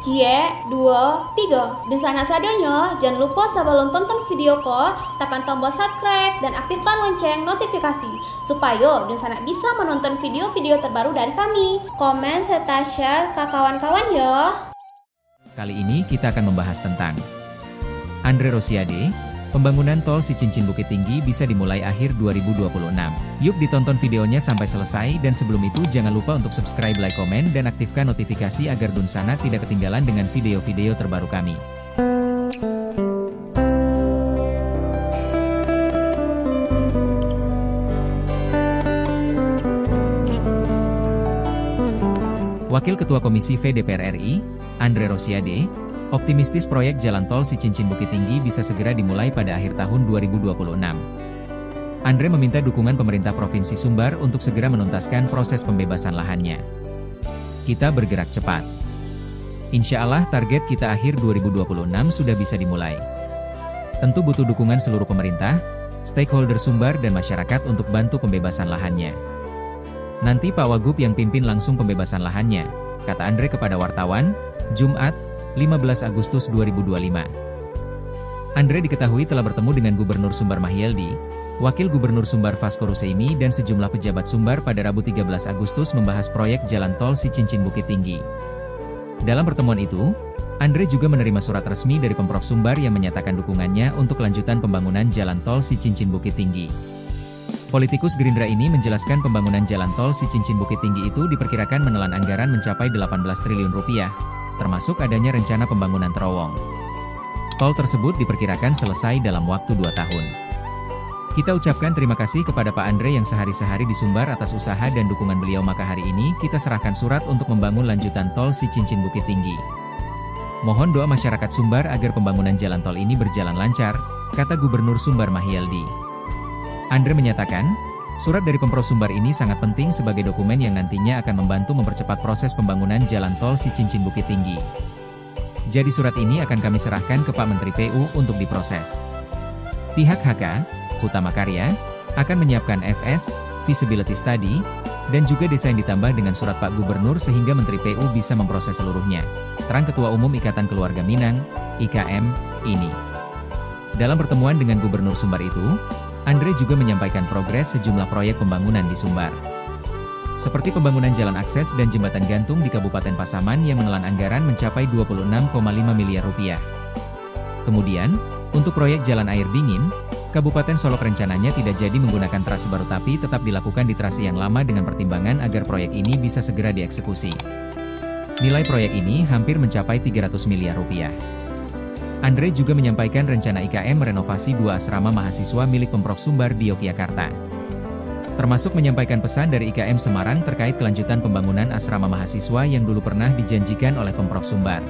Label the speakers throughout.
Speaker 1: Cie, dua, tiga. Dan sana sadanya, jangan lupa sebelum tonton video ko, tekan tombol subscribe dan aktifkan lonceng notifikasi supaya dan sana bisa menonton video-video terbaru dari kami. Komen serta share ke kawan-kawan ya.
Speaker 2: Kali ini kita akan membahas tentang Andre Rosiade, pembangunan tol Cicincin Bukit Tinggi bisa dimulai akhir 2026. Yuk ditonton videonya sampai selesai dan sebelum itu jangan lupa untuk subscribe, like, komen, dan aktifkan notifikasi agar Dunsana tidak ketinggalan dengan video-video terbaru kami. Wakil Ketua Komisi V DPR RI, Andre Rosiade, optimistis proyek jalan tol Cicincin Bukit Tinggi bisa segera dimulai pada akhir tahun 2026. Andre meminta dukungan pemerintah Provinsi Sumbar untuk segera menuntaskan proses pembebasan lahannya. Kita bergerak cepat. Insya Allah target kita akhir 2026 sudah bisa dimulai. Tentu butuh dukungan seluruh pemerintah, stakeholder Sumbar dan masyarakat untuk bantu pembebasan lahannya. Nanti Pak Wagub yang pimpin langsung pembebasan lahannya, kata Andre kepada wartawan, Jumat, 15 Agustus 2025. Andre diketahui telah bertemu dengan Gubernur Sumbar Mahyeldi, Wakil Gubernur Sumbar Vasco Russeimi dan sejumlah pejabat Sumbar pada Rabu 13 Agustus membahas proyek jalan tol Cicincin Bukit Tinggi. Dalam pertemuan itu, Andre juga menerima surat resmi dari Pemprov Sumbar yang menyatakan dukungannya untuk kelanjutan pembangunan jalan tol Cicincin Bukit Tinggi. Politikus Gerindra ini menjelaskan pembangunan jalan tol Cicincin Bukit Tinggi itu diperkirakan menelan anggaran mencapai 18 triliun rupiah, termasuk adanya rencana pembangunan terowong. Tol tersebut diperkirakan selesai dalam waktu 2 tahun. Kita ucapkan terima kasih kepada Pak Andre yang sehari-hari di Sumbar atas usaha dan dukungan beliau, maka hari ini kita serahkan surat untuk membangun lanjutan tol Cicincin Bukit Tinggi. Mohon doa masyarakat Sumbar agar pembangunan jalan tol ini berjalan lancar, kata Gubernur Sumbar Mahyeldi. Andre menyatakan, surat dari Pemprov Sumbar ini sangat penting sebagai dokumen yang nantinya akan membantu mempercepat proses pembangunan jalan tol Cicincin Bukit Tinggi. Jadi surat ini akan kami serahkan ke Pak Menteri PU untuk diproses. Pihak HK, Hutama Karya, akan menyiapkan FS, feasibility study, dan juga desain ditambah dengan surat Pak Gubernur sehingga Menteri PU bisa memproses seluruhnya, terang Ketua Umum Ikatan Keluarga Minang, IKM, ini. Dalam pertemuan dengan Gubernur Sumbar itu, Andre juga menyampaikan progres sejumlah proyek pembangunan di Sumbar. Seperti pembangunan jalan akses dan jembatan gantung di Kabupaten Pasaman yang menelan anggaran mencapai 26,5 miliar rupiah. Kemudian, untuk proyek jalan air dingin, Kabupaten Solok rencananya tidak jadi menggunakan trase baru tapi tetap dilakukan di trase yang lama dengan pertimbangan agar proyek ini bisa segera dieksekusi. Nilai proyek ini hampir mencapai 300 miliar rupiah. Andre juga menyampaikan rencana IKM merenovasi 2 asrama mahasiswa milik Pemprov Sumbar di Yogyakarta. Termasuk menyampaikan pesan dari IKM Semarang terkait kelanjutan pembangunan asrama mahasiswa yang dulu pernah dijanjikan oleh Pemprov Sumbar.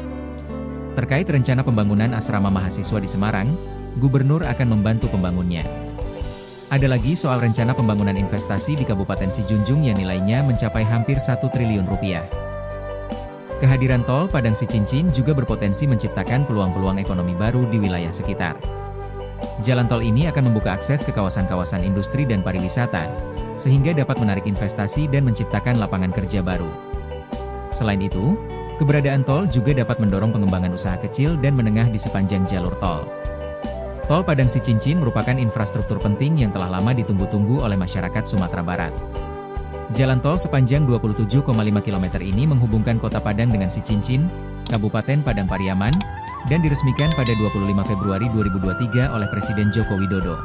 Speaker 2: Terkait rencana pembangunan asrama mahasiswa di Semarang, Gubernur akan membantu pembangunnya. Ada lagi soal rencana pembangunan investasi di Kabupaten Sijunjung yang nilainya mencapai hampir 1 triliun rupiah. Kehadiran tol Padang Cicincin juga berpotensi menciptakan peluang-peluang ekonomi baru di wilayah sekitar. Jalan tol ini akan membuka akses ke kawasan-kawasan industri dan pariwisata, sehingga dapat menarik investasi dan menciptakan lapangan kerja baru. Selain itu, keberadaan tol juga dapat mendorong pengembangan usaha kecil dan menengah di sepanjang jalur tol. Tol Padang Cicincin merupakan infrastruktur penting yang telah lama ditunggu-tunggu oleh masyarakat Sumatera Barat. Jalan tol sepanjang 27,5 km ini menghubungkan Kota Padang dengan Cicincin, Kabupaten Padang Pariaman, dan diresmikan pada 25 Februari 2023 oleh Presiden Joko Widodo.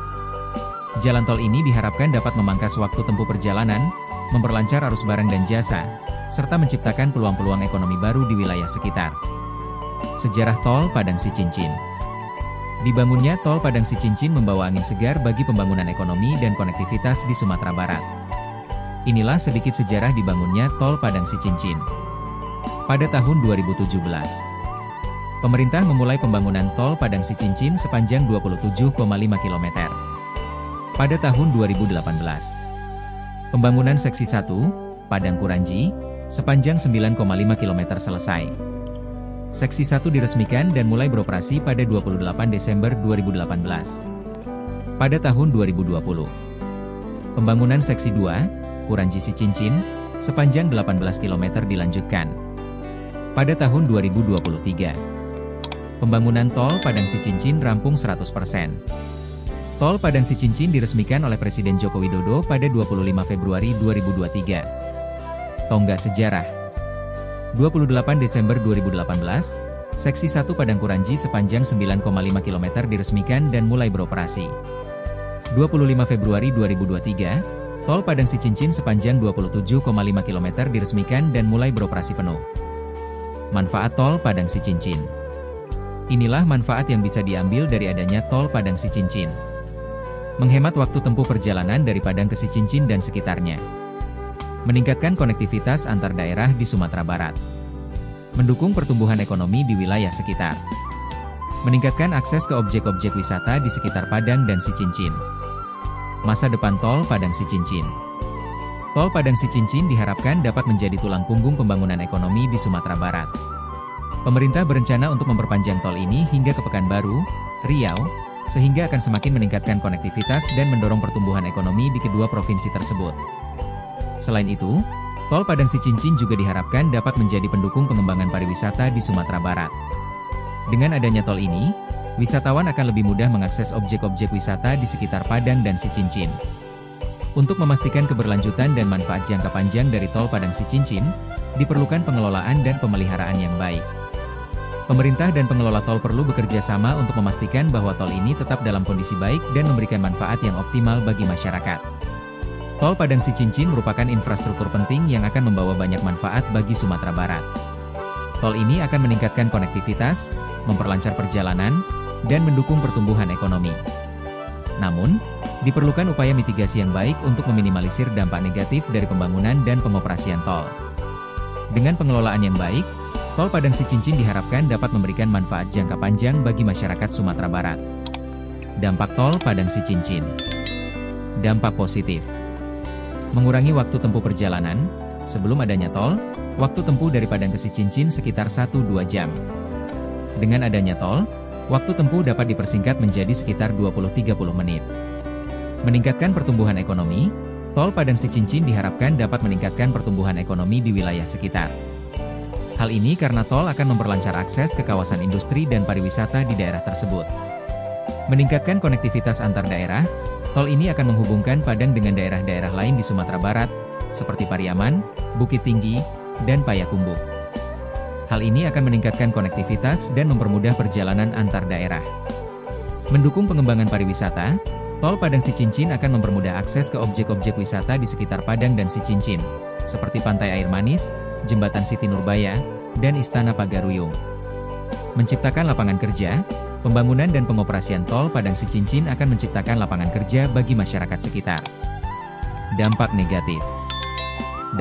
Speaker 2: Jalan tol ini diharapkan dapat memangkas waktu tempuh perjalanan, memperlancar arus barang dan jasa, serta menciptakan peluang-peluang ekonomi baru di wilayah sekitar. Sejarah Tol Padang Cicincin. Dibangunnya Tol Padang Cicincin membawa angin segar bagi pembangunan ekonomi dan konektivitas di Sumatera Barat. Inilah sedikit sejarah dibangunnya Tol Padang Cicincin. Pada tahun 2017, pemerintah memulai pembangunan Tol Padang Cicincin sepanjang 27,5 km. Pada tahun 2018, pembangunan Seksi 1, Padang Kuranji, sepanjang 9,5 km selesai. Seksi 1 diresmikan dan mulai beroperasi pada 28 Desember 2018. Pada tahun 2020, pembangunan Seksi 2, Kuranji Cicincin, sepanjang 18 km dilanjutkan. pada tahun 2023. Pembangunan Tol Padang Sicincin rampung 100%. Tol Padang Sicincin diresmikan oleh Presiden Joko Widodo pada 25 Februari 2023. Tonggak sejarah. 28 Desember 2018, Seksi 1 Padang Kuranji sepanjang 9,5 km diresmikan dan mulai beroperasi. 25 Februari 2023, Tol Padang Sicincin sepanjang 27,5 km diresmikan dan mulai beroperasi penuh. Manfaat Tol Padang Sicincin. Inilah manfaat yang bisa diambil dari adanya Tol Padang Sicincin. Menghemat waktu tempuh perjalanan dari Padang ke Sicincin dan sekitarnya. Meningkatkan konektivitas antar daerah di Sumatera Barat. Mendukung pertumbuhan ekonomi di wilayah sekitar. Meningkatkan akses ke objek-objek wisata di sekitar Padang dan Sicincin. Masa depan Tol Padang Sicincin. Tol Padang Sicincin diharapkan dapat menjadi tulang punggung pembangunan ekonomi di Sumatera Barat. Pemerintah berencana untuk memperpanjang tol ini hingga ke Pekanbaru, Riau, sehingga akan semakin meningkatkan konektivitas dan mendorong pertumbuhan ekonomi di kedua provinsi tersebut. Selain itu, Tol Padang Sicincin juga diharapkan dapat menjadi pendukung pengembangan pariwisata di Sumatera Barat. Dengan adanya tol ini, wisatawan akan lebih mudah mengakses objek-objek wisata di sekitar Padang dan Sicincin. Untuk memastikan keberlanjutan dan manfaat jangka panjang dari Tol Padang Sicincin, diperlukan pengelolaan dan pemeliharaan yang baik. Pemerintah dan pengelola tol perlu bekerja sama untuk memastikan bahwa tol ini tetap dalam kondisi baik dan memberikan manfaat yang optimal bagi masyarakat. Tol Padang Sicincin merupakan infrastruktur penting yang akan membawa banyak manfaat bagi Sumatera Barat. Tol ini akan meningkatkan konektivitas, memperlancar perjalanan, dan mendukung pertumbuhan ekonomi. Namun, diperlukan upaya mitigasi yang baik untuk meminimalisir dampak negatif dari pembangunan dan pengoperasian tol. Dengan pengelolaan yang baik, Tol Padang Sicincin diharapkan dapat memberikan manfaat jangka panjang bagi masyarakat Sumatera Barat. Dampak Tol Padang Sicincin. Dampak positif. Mengurangi waktu tempuh perjalanan. Sebelum adanya tol, waktu tempuh dari Padang ke Sicincin sekitar 1-2 jam. Dengan adanya tol, waktu tempuh dapat dipersingkat menjadi sekitar 20-30 menit. Meningkatkan pertumbuhan ekonomi, Tol Padang Sicincin diharapkan dapat meningkatkan pertumbuhan ekonomi di wilayah sekitar. Hal ini karena tol akan memperlancar akses ke kawasan industri dan pariwisata di daerah tersebut. Meningkatkan konektivitas antar daerah, tol ini akan menghubungkan Padang dengan daerah-daerah lain di Sumatera Barat, seperti Pariaman, Bukit Tinggi, dan Payakumbuh. Hal ini akan meningkatkan konektivitas dan mempermudah perjalanan antar daerah. Mendukung pengembangan pariwisata, Tol Padang Sicincin akan mempermudah akses ke objek-objek wisata di sekitar Padang dan Sicincin, seperti Pantai Air Manis, Jembatan Siti Nurbaya, dan Istana Pagaruyung. Menciptakan lapangan kerja, pembangunan dan pengoperasian Tol Padang Sicincin akan menciptakan lapangan kerja bagi masyarakat sekitar. Dampak negatif.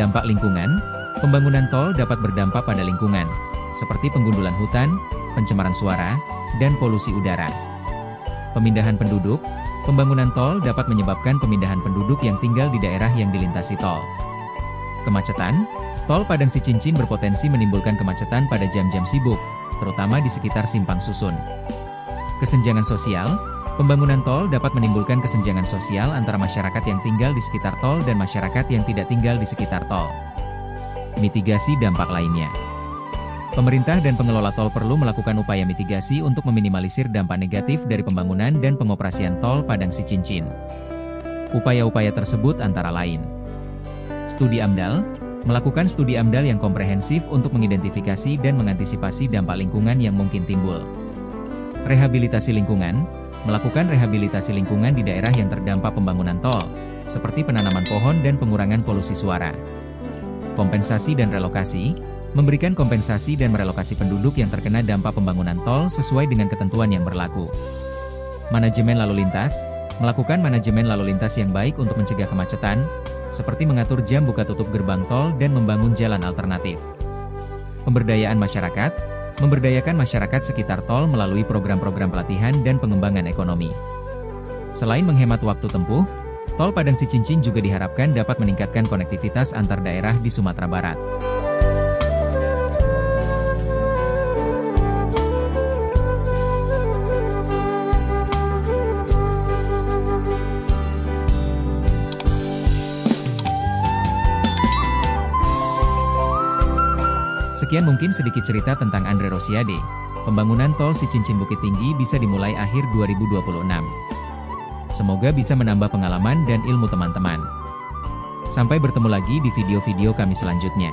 Speaker 2: Dampak lingkungan, pembangunan tol dapat berdampak pada lingkungan, seperti penggundulan hutan, pencemaran suara, dan polusi udara. Pemindahan penduduk, pembangunan tol dapat menyebabkan pemindahan penduduk yang tinggal di daerah yang dilintasi tol. Kemacetan, Tol Padang Sicincin berpotensi menimbulkan kemacetan pada jam-jam sibuk, terutama di sekitar Simpang Susun. Kesenjangan sosial, pembangunan tol dapat menimbulkan kesenjangan sosial antara masyarakat yang tinggal di sekitar tol dan masyarakat yang tidak tinggal di sekitar tol. Mitigasi dampak lainnya. Pemerintah dan pengelola tol perlu melakukan upaya mitigasi untuk meminimalisir dampak negatif dari pembangunan dan pengoperasian Tol Padang Sicincin. Upaya-upaya tersebut antara lain: studi AMDAL, melakukan studi AMDAL yang komprehensif untuk mengidentifikasi dan mengantisipasi dampak lingkungan yang mungkin timbul. Rehabilitasi lingkungan, melakukan rehabilitasi lingkungan di daerah yang terdampak pembangunan tol, seperti penanaman pohon dan pengurangan polusi suara. Kompensasi dan relokasi, memberikan kompensasi dan merelokasi penduduk yang terkena dampak pembangunan tol sesuai dengan ketentuan yang berlaku. Manajemen lalu lintas, melakukan manajemen lalu lintas yang baik untuk mencegah kemacetan, seperti mengatur jam buka tutup gerbang tol dan membangun jalan alternatif. Pemberdayaan masyarakat, memberdayakan masyarakat sekitar tol melalui program-program pelatihan dan pengembangan ekonomi. Selain menghemat waktu tempuh, Tol Padang Sicincin juga diharapkan dapat meningkatkan konektivitas antar daerah di Sumatera Barat. Sekian mungkin sedikit cerita tentang Andre Rosiade. Pembangunan tol Cicincin Bukit Tinggi bisa dimulai akhir 2026. Semoga bisa menambah pengalaman dan ilmu teman-teman. Sampai bertemu lagi di video-video kami selanjutnya.